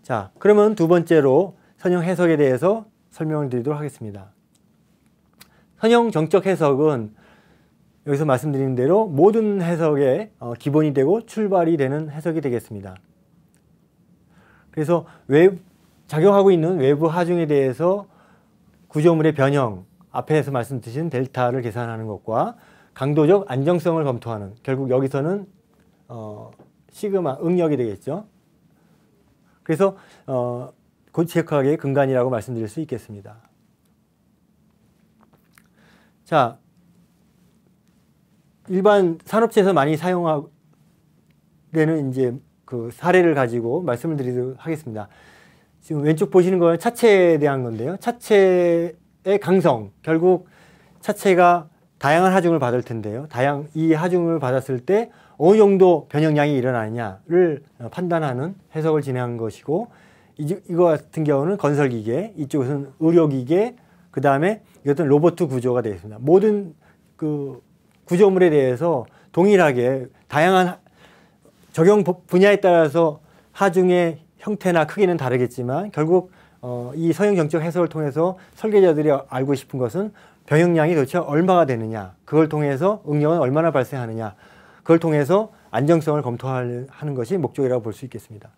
자, 그러면 두 번째로 선형 해석에 대해서 설명을 드리도록 하겠습니다. 선형 정적 해석은 여기서 말씀드린 대로 모든 해석의 기본이 되고 출발이 되는 해석이 되겠습니다. 그래서 작용하고 있는 외부 하중에 대해서 구조물의 변형, 앞에서 말씀드린 델타를 계산하는 것과 강도적 안정성을 검토하는, 결국 여기서는 시그마, 응력이 되겠죠. 그래서 고체역학의 근간이라고 말씀드릴 수 있겠습니다. 자, 일반 산업체에서 많이 사용되는 이제 그 사례를 가지고 말씀을 드리도록 하겠습니다. 지금 왼쪽 보시는 건 차체에 대한 건데요. 차체의 강성, 결국 차체가 다양한 하중을 받을 텐데요. 이 하중을 받았을 때 어느 정도 변형량이 일어나느냐를 판단하는 해석을 진행한 것이고, 이거 같은 경우는 건설기계, 이쪽은 의료기계, 그 다음에 이것은 로봇 구조가 되겠습니다. 모든 그 구조물에 대해서 동일하게 다양한 적용 분야에 따라서 하중의 형태나 크기는 다르겠지만, 결국 이 선형 정적 해석을 통해서 설계자들이 알고 싶은 것은 변형량이 도대체 얼마가 되느냐, 그걸 통해서 응력은 얼마나 발생하느냐, 그걸 통해서 안정성을 검토하는 것이 목적이라고 볼 수 있겠습니다.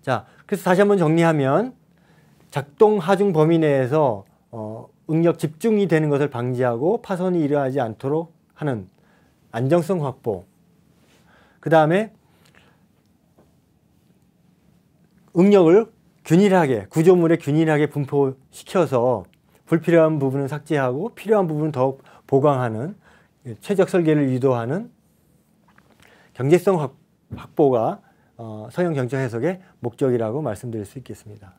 자, 그래서 다시 한번 정리하면 작동 하중 범위 내에서 응력 집중이 되는 것을 방지하고 파손이 일어나지 않도록 하는 안정성 확보, 그 다음에 응력을 균일하게, 구조물에 균일하게 분포시켜서 불필요한 부분은 삭제하고 필요한 부분은 더욱 보강하는, 최적 설계를 유도하는 경제성 확보가 선형 정적 해석의 목적이라고 말씀드릴 수 있겠습니다.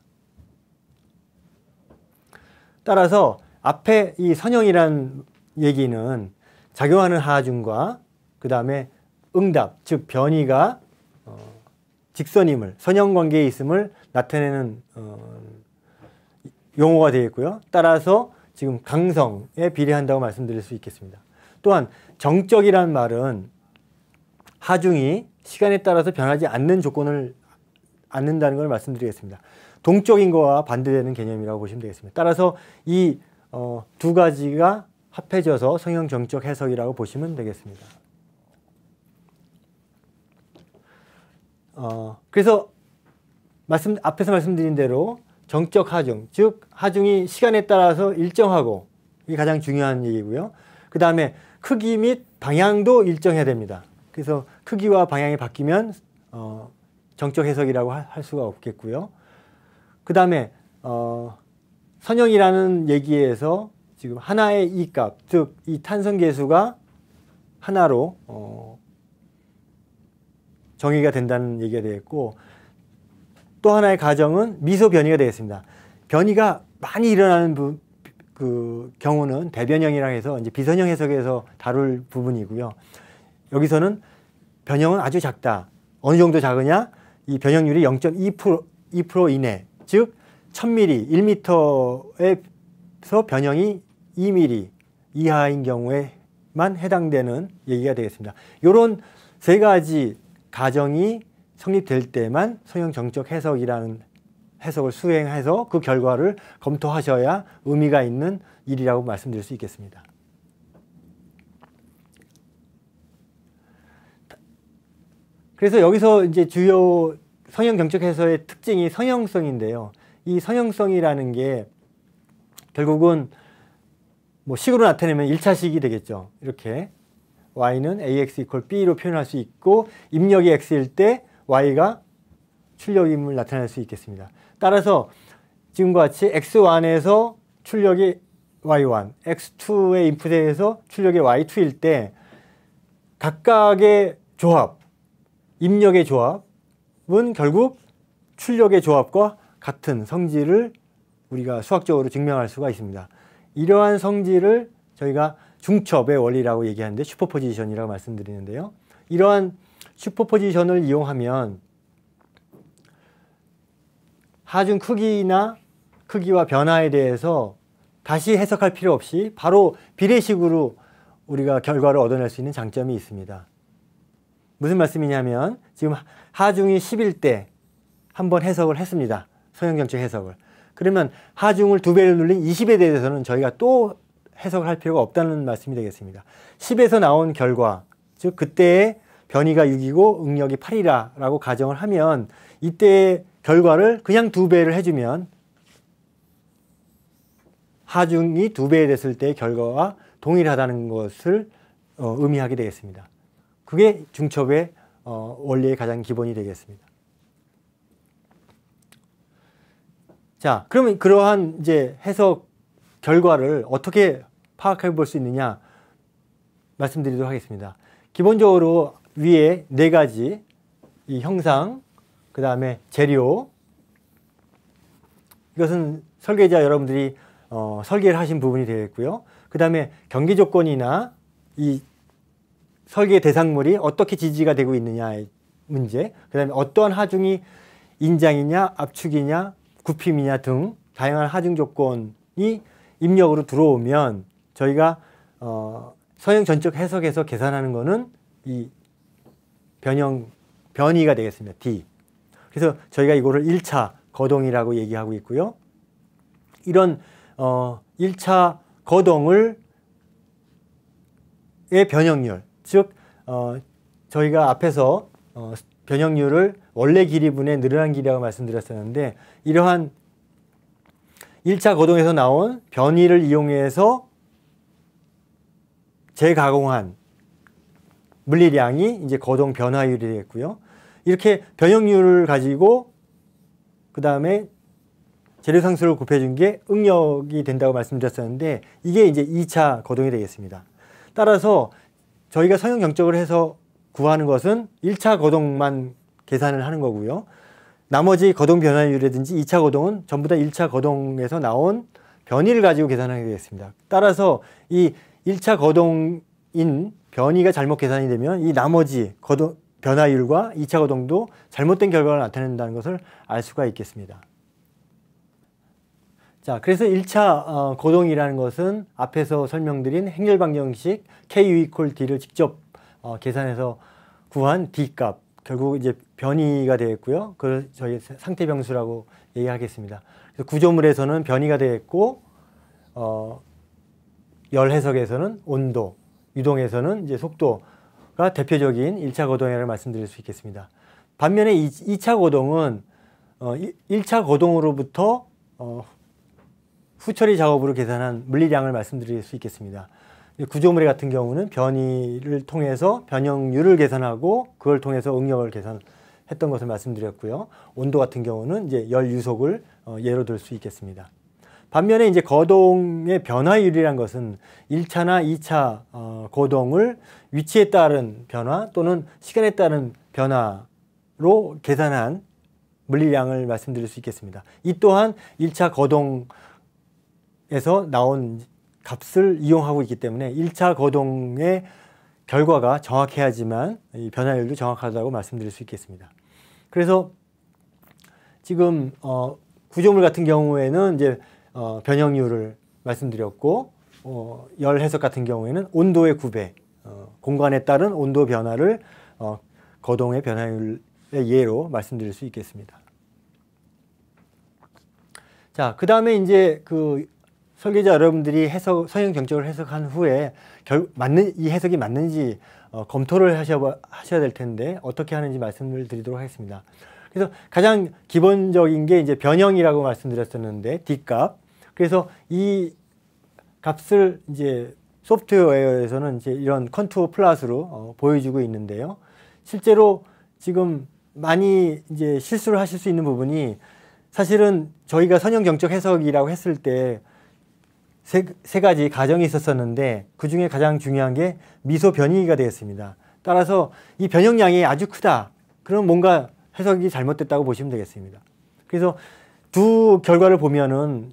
따라서 앞에 이 선형이란 얘기는 작용하는 하중과 그 다음에 응답, 즉 변이가 직선임을, 선형관계에 있음을 나타내는 용어가 되겠고요. 따라서 지금 강성에 비례한다고 말씀드릴 수 있겠습니다. 또한 정적이란 말은 하중이 시간에 따라서 변하지 않는 조건을 않는다는 걸 말씀드리겠습니다. 동적인 거와 반대되는 개념이라고 보시면 되겠습니다. 따라서 이 두 가지가 합해져서 선형 정적 해석이라고 보시면 되겠습니다. 그래서 앞에서 말씀드린 대로 정적 하중, 즉 하중이 시간에 따라서 일정하고, 이게 가장 중요한 얘기고요. 그 다음에 크기 및 방향도 일정해야 됩니다. 그래서 크기와 방향이 바뀌면 정적 해석이라고 할 수가 없겠고요. 그 다음에 선형이라는 얘기에서 지금 하나의 이 값, 즉 이 탄성계수가 하나로 정의가 된다는 얘기가 되겠고, 또 하나의 가정은 미소 변이가 되겠습니다. 변이가 많이 일어나는 그 경우는 대변형이라 해서 이제 비선형 해석에서 다룰 부분이고요. 여기서는 변형은 아주 작다. 어느 정도 작으냐? 이 변형률이 0.2% 이내, 즉 1000mm, 1m에서 변형이 2mm 이하인 경우에만 해당되는 얘기가 되겠습니다. 이런 세 가지 가정이 성립될 때만 선형 정적 해석이라는 해석을 수행해서 그 결과를 검토하셔야 의미가 있는 일이라고 말씀드릴 수 있겠습니다. 그래서 여기서 이제 주요 선형 정적 해석의 특징이 선형성인데요. 이 선형성이라는 게 결국은 뭐 식으로 나타내면 1차식이 되겠죠. 이렇게 y는 ax = b로 표현할 수 있고, 입력이 x일 때 y가 출력임을 나타낼 수 있겠습니다. 따라서 지금과 같이 x1에서 출력이 y1, x2의 인풋에서 출력이 y2일 때 각각의 조합, 입력의 조합은 결국 출력의 조합과 같은 성질을 우리가 수학적으로 증명할 수가 있습니다. 이러한 성질을 저희가 중첩의 원리라고 얘기하는데 슈퍼포지션이라고 말씀드리는데요. 이러한 슈퍼포지션을 이용하면 하중 크기와 변화에 대해서 다시 해석할 필요 없이 바로 비례식으로 우리가 결과를 얻어낼 수 있는 장점이 있습니다. 무슨 말씀이냐면 지금 하중이 10일 때 한번 해석을 했습니다. 성형경적 해석을. 그러면 하중을 2배를 눌린 20에 대해서는 저희가 또 해석을 할 필요가 없다는 말씀이 되겠습니다. 10에서 나온 결과, 즉 그때의 변이가 6이고 응력이 8이라고 가정을 하면 이때의 결과를 그냥 2배를 해주면 하중이 2배 됐을 때의 결과와 동일하다는 것을 의미하게 되겠습니다. 그게 중첩의 원리의 가장 기본이 되겠습니다. 자, 그러면 그러한 이제 해석 결과를 어떻게 파악해 볼 수 있느냐 말씀드리도록 하겠습니다. 기본적으로 위에 4가지 이 형상, 그 다음에 재료, 이것은 설계자 여러분들이 설계를 하신 부분이 되겠고요. 그 다음에 경계 조건이나 이 설계 대상물이 어떻게 지지가 되고 있느냐의 문제, 그 다음에 어떠한 하중이 인장이냐, 압축이냐, 굽힘이냐 등 다양한 하중 조건이 입력으로 들어오면 저희가 성형 전적 해석에서 계산하는 것은 이 변이가 되겠습니다. D. 그래서 저희가 이거를 1차 거동이라고 얘기하고 있고요. 이런 1차 거동을 의 변형률, 즉 저희가 앞에서 변형률을 원래 길이분의 늘어난 길이라고 말씀드렸었는데 이러한 1차 거동에서 나온 변이를 이용해서 재가공한 물리량이 이제 거동 변화율이 되겠고요. 이렇게 변형률을 가지고 그 다음에 재료 상수를 곱해준 게 응력이 된다고 말씀드렸었는데 이게 이제 2차 거동이 되겠습니다. 따라서 저희가 성형 경적을 해서 구하는 것은 1차 거동만 계산을 하는 거고요. 나머지 거동 변화율이라든지 2차 거동은 전부 다 1차 거동에서 나온 변이를 가지고 계산하게 되겠습니다. 따라서 이 1차 거동인 변이가 잘못 계산이 되면 이 나머지 거동 변화율과 2차 거동도 잘못된 결과를 나타낸다는 것을 알 수가 있겠습니다. 자, 그래서 1차 거동이라는 것은 앞에서 설명드린 행렬방정식 KU=D를 직접 계산해서 구한 D 값, 결국 이제 변이가 되겠고요. 그걸 저희 상태병수라고 얘기하겠습니다. 그래서 구조물에서는 변이가 되겠고, 열 해석에서는 온도, 유동에서는 이제 속도가 대표적인 1차 거동이라고 말씀드릴 수 있겠습니다. 반면에 2차 거동은 1차 거동으로부터 후처리 작업으로 계산한 물리량을 말씀드릴 수 있겠습니다. 구조물 같은 경우는 변이를 통해서 변형률을 계산하고 그걸 통해서 응력을 계산했던 것을 말씀드렸고요. 온도 같은 경우는 이제 열 유속을 예로 들 수 있겠습니다. 반면에 이제 거동의 변화율이란 것은 1차나 2차 거동을 위치에 따른 변화 또는 시간에 따른 변화로 계산한 물리량을 말씀드릴 수 있겠습니다. 이 또한 1차 거동에서 나온 값을 이용하고 있기 때문에 1차 거동의 결과가 정확해야지만 이 변화율도 정확하다고 말씀드릴 수 있겠습니다. 그래서 지금 구조물 같은 경우에는 이제 변형률을 말씀드렸고 열 해석 같은 경우에는 온도의 9배, 공간에 따른 온도 변화를 거동의 변화율의 예로 말씀드릴 수 있겠습니다. 자, 그 다음에 이제 그 설계자 여러분들이 성형 경적을 해석한 후에 이 해석이 맞는지 검토를 하셔야 될 텐데 어떻게 하는지 말씀을 드리도록 하겠습니다. 그래서 가장 기본적인 게 이제 변형이라고 말씀드렸었는데 D값. 그래서 이 값을 이제 소프트웨어에서는 이제 이런 컨투어 플롯으로 보여주고 있는데요. 실제로 지금 많이 이제 실수를 하실 수 있는 부분이 사실은 저희가 선형 경적 해석이라고 했을 때 세 가지 가정이 있었었는데 그 중에 가장 중요한 게 미소 변이가 되겠습니다. 따라서 이 변형량이 아주 크다. 그럼 뭔가 해석이 잘못됐다고 보시면 되겠습니다. 그래서 두 결과를 보면은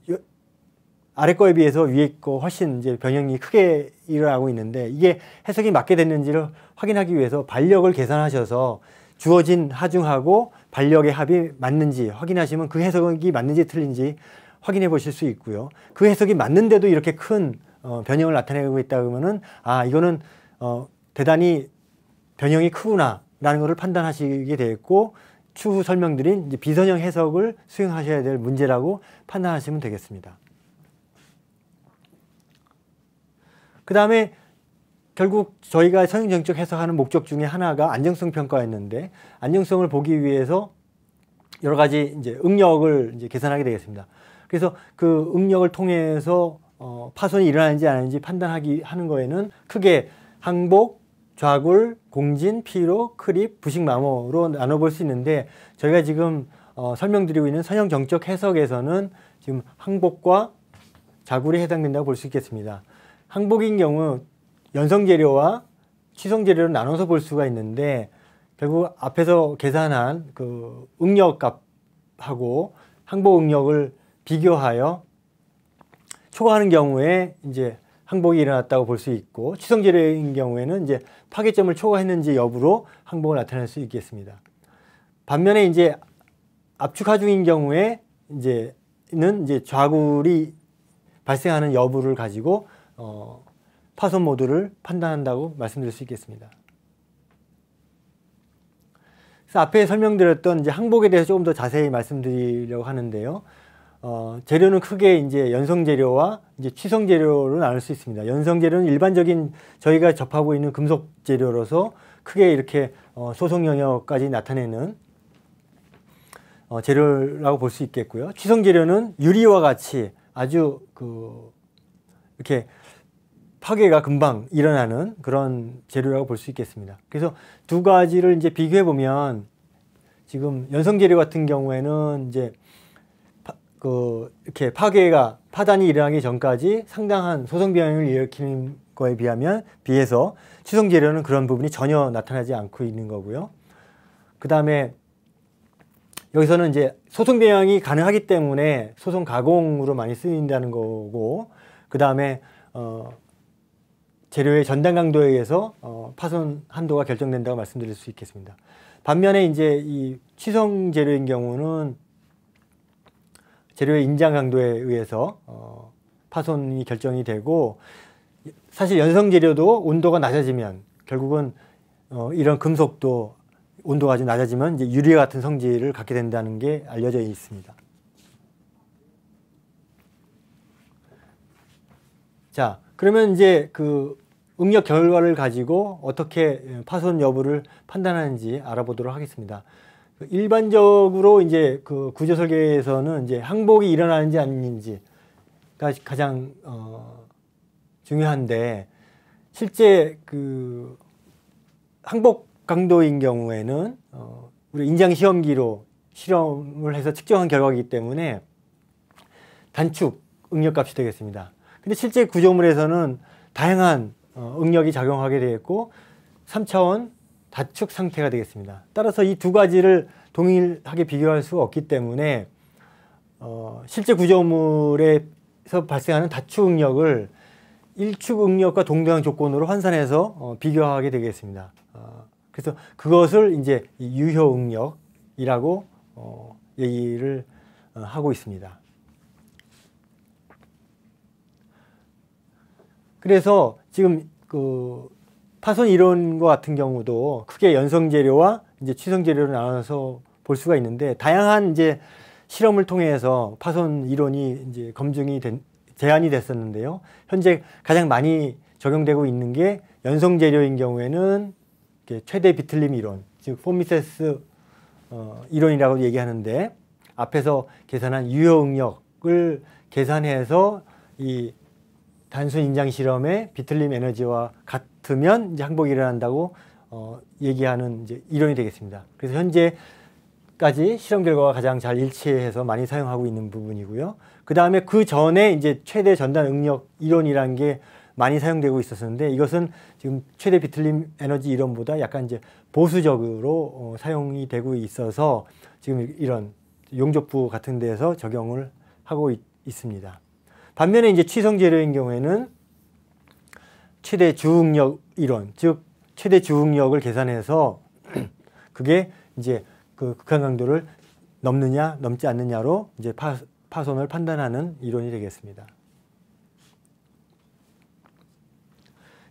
아래 거에 비해서 위에 거 훨씬 이제 변형이 크게 일어나고 있는데 이게 해석이 맞게 됐는지를 확인하기 위해서 반력을 계산하셔서 주어진 하중하고 반력의 합이 맞는지 확인하시면 그 해석이 맞는지 틀린지 확인해 보실 수 있고요. 그 해석이 맞는데도 이렇게 큰 변형을 나타내고 있다 그러면은 아 이거는 대단히 변형이 크구나 것을 판단하시게 되겠고, 추후 설명드린 이제 비선형 해석을 수행하셔야 될 문제라고 판단하시면 되겠습니다. 그 다음에 결국 저희가 선형정책 해석하는 목적 중에 하나가 안정성 평가였는데, 안정성을 보기 위해서 여러 가지 이제 응력을 이제 계산하게 되겠습니다. 그래서 그 응력을 통해서 파손이 일어나는지 안 하는지 하는 거에는 크게 항복, 좌굴, 공진, 피로, 크립, 부식마모로 나눠볼 수 있는데, 저희가 지금 설명드리고 있는 선형정적 해석에서는 지금 항복과 좌굴이 해당된다고 볼 수 있겠습니다. 항복인 경우 연성재료와 취성재료로 나눠서 볼 수가 있는데, 결국 앞에서 계산한 그 응력값하고 항복 응력을 비교하여 초과하는 경우에 이제 항복이 일어났다고 볼 수 있고, 취성재료인 경우에는 이제 파괴점을 초과했는지 여부로 항복을 나타낼 수 있겠습니다. 반면에 이제 압축하중인 경우에 이제 좌굴이 발생하는 여부를 가지고 파손 모드를 판단한다고 말씀드릴 수 있겠습니다. 그래서 앞에 설명드렸던 이제 항복에 대해서 조금 더 자세히 말씀드리려고 하는데요. 재료는 크게 이제 연성재료와 이제 취성재료로 나눌 수 있습니다. 연성재료는 일반적인 저희가 접하고 있는 금속 재료로서 크게 이렇게 소속 영역까지 나타내는 재료라고 볼 수 있겠고요. 취성재료는 유리와 같이 아주 이렇게 파괴가 금방 일어나는 그런 재료라고 볼 수 있겠습니다. 그래서 두 가지를 이제 비교해 보면, 지금 연성재료 같은 경우에는 이제 이렇게 파단이 일어나기 전까지 상당한 소성 변형을 일으키는 거에 비해서 취성재료는 그런 부분이 전혀 나타나지 않고 있는 거고요. 그 다음에 여기서는 이제 소성 변형이 가능하기 때문에 소성 가공으로 많이 쓰인다는 거고, 그 다음에 재료의 전단 강도에 의해서 파손 한도가 결정된다고 말씀드릴 수 있겠습니다. 반면에 이제 이 취성 재료인 경우는 재료의 인장 강도에 의해서 파손이 결정이 되고, 사실 연성 재료도 온도가 낮아지면 결국은 이런 금속도 온도가 아주 낮아지면 이제 유리 같은 성질을 갖게 된다는 게 알려져 있습니다. 자, 그러면 이제 그 응력 결과를 가지고 어떻게 파손 여부를 판단하는지 알아보도록 하겠습니다. 일반적으로 이제 그 구조 설계에서는 이제 항복이 일어나는지 아닌지가 가장 중요한데, 실제 그 항복 강도인 경우에는 우리 인장 시험기로 실험을 해서 측정한 결과이기 때문에 단축 응력값이 되겠습니다. 근데 실제 구조물에서는 다양한 응력이 작용하게 되겠고 3차원 다축 상태가 되겠습니다. 따라서 이 두 가지를 동일하게 비교할 수가 없기 때문에 실제 구조물에서 발생하는 다축 응력을 일축 응력과 동등한 조건으로 환산해서 비교하게 되겠습니다. 그래서 그것을 이제 유효 응력이라고 얘기를 하고 있습니다. 그래서 지금 그 파손 이론과 같은 경우도 크게 연성 재료와 이제 취성 재료를 나눠서 볼 수가 있는데, 다양한 이제 실험을 통해서 파손 이론이 이제 제안이 됐었는데요. 현재 가장 많이 적용되고 있는 게 연성 재료인 경우에는 최대 비틀림 이론, 즉 폼미세스 이론이라고 얘기하는데, 앞에서 계산한 유효 응력을 계산해서 이 단순 인장 실험의 비틀림 에너지와 같으면 이제 항복이 일어난다고 얘기하는 이제 이론이 되겠습니다. 그래서 현재까지 실험 결과가 가장 잘 일치해서 많이 사용하고 있는 부분이고요. 그 다음에 그 전에 이제 최대 전단 응력 이론이라는 게 많이 사용되고 있었는데, 이것은 지금 최대 비틀림 에너지 이론보다 약간 이제 보수적으로 사용이 되고 있어서 지금 이런 용접부 같은 데서 적용을 하고 있습니다. 반면에 이제 취성 재료인 경우에는 최대 주응력 이론, 즉 최대 주응력을 계산해서 그게 이제 그 극한 강도를 넘느냐 넘지 않느냐로 이제 파손을 판단하는 이론이 되겠습니다.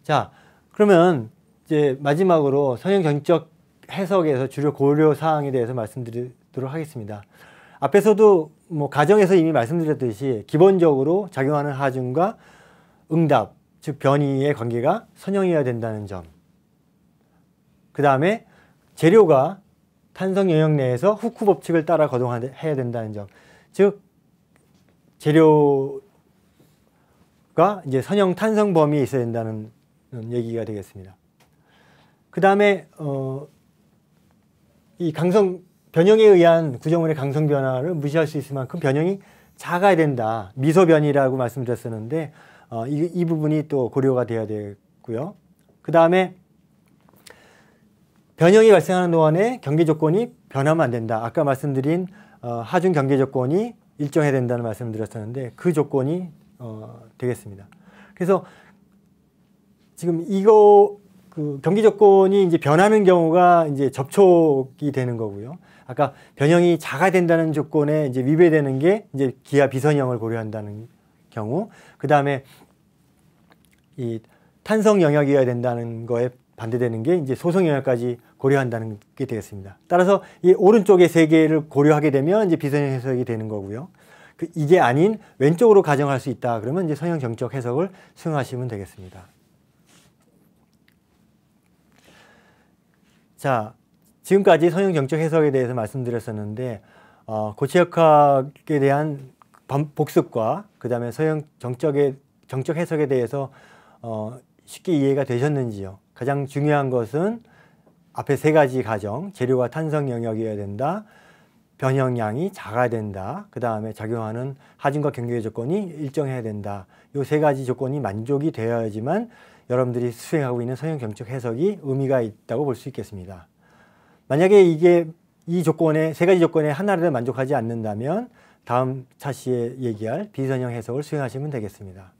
자, 그러면 이제 마지막으로 선형 정적 해석에서 주요 고려 사항에 대해서 말씀드리도록 하겠습니다. 앞에서도 뭐 가정에서 이미 말씀드렸듯이 기본적으로 작용하는 하중과 응답, 즉 변이의 관계가 선형이어야 된다는 점. 그 다음에 재료가 탄성 영역 내에서 후쿠 법칙을 따라 거동해야 된다는 점. 즉 재료가 이제 선형 탄성 범위에 있어야 된다는 얘기가 되겠습니다. 그 다음에 이 변형에 의한 구조물의 강성 변화를 무시할 수 있을 만큼 변형이 작아야 된다. 미소 변이라고 말씀드렸었는데 이 부분이 또 고려가 되어야 되고요. 그 다음에 변형이 발생하는 동안에 경계 조건이 변하면 안 된다. 아까 말씀드린 하중 경계 조건이 일정해야 된다는 말씀을 드렸었는데 그 조건이 되겠습니다. 그래서 지금 그 경계 조건이 이제 변하는 경우가 이제 접촉이 되는 거고요. 아까 변형이 작아야 된다는 조건에 이제 위배되는 게 이제 기하 비선형을 고려한다는 경우, 그 다음에 이 탄성 영역이어야 된다는 거에 반대되는 게 이제 소성 영역까지 고려한다는 게 되겠습니다. 따라서 이 오른쪽의 세 개를 고려하게 되면 이제 비선형 해석이 되는 거고요. 이게 아닌 왼쪽으로 가정할 수 있다. 그러면 이제 선형 정적 해석을 수용하시면 되겠습니다. 자, 지금까지 선형 정적 해석에 대해서 말씀드렸었는데 고체역학에 대한 복습과 그 다음에 선형 정적 해석에 대해서 쉽게 이해가 되셨는지요? 가장 중요한 것은 앞에 세 가지 가정, 재료가 탄성 영역이어야 된다, 변형량이 작아야 된다, 그 다음에 작용하는 하중과 경계 조건이 일정해야 된다. 이 세 가지 조건이 만족이 되어야지만 여러분들이 수행하고 있는 선형 정적 해석이 의미가 있다고 볼 수 있겠습니다. 만약에 이 조건에, 세 가지 조건에 하나라도 만족하지 않는다면 다음 차시에 얘기할 비선형 해석을 수행하시면 되겠습니다.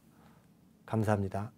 감사합니다.